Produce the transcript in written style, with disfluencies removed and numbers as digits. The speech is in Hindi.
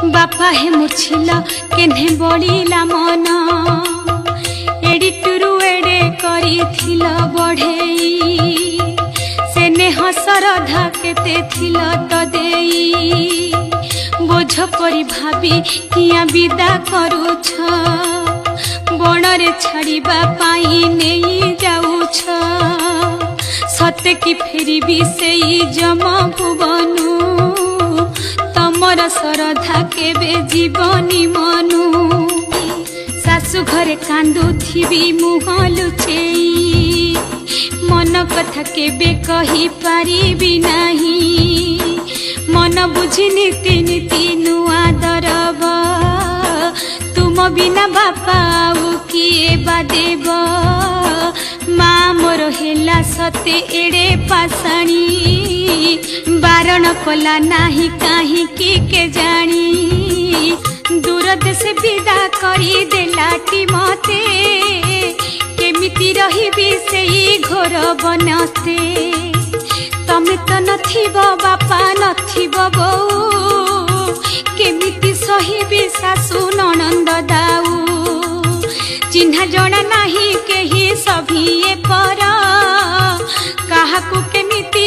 बापा हे मुछिल केन्हे बड़ीला मन एडिटुरु एडे करिथिल बढ़ेई सेने हसरधा केते थिल तो देई बोझ परी भाभी किया विदा करूछ बणरे छाड़िबा पाई नेई जाऊछ सते कि फेरिबी सेई जम भुवनु तमर सरधा केबे जीवनी मनु सासु घरे कांदुथिबी मुह लुचेई मन कथा केबे कही पारिबी नाही मन बुझी नीति नीति नुआ दरब तुम बिना बापा आउ किए बा देब माँ मोर हेला सते एड़े पासाणी बारण कला नाही काहे के जानी दूर देश विदा करी देलाटी मते केमिति रहिबी सेई घोर बनते तमे तो नथिबो बापा नथिबो बौ केमिति सहिबी सासु ननंद दाऊ चिन्हा जना नाही केही सभिए पर काहाकू केमिति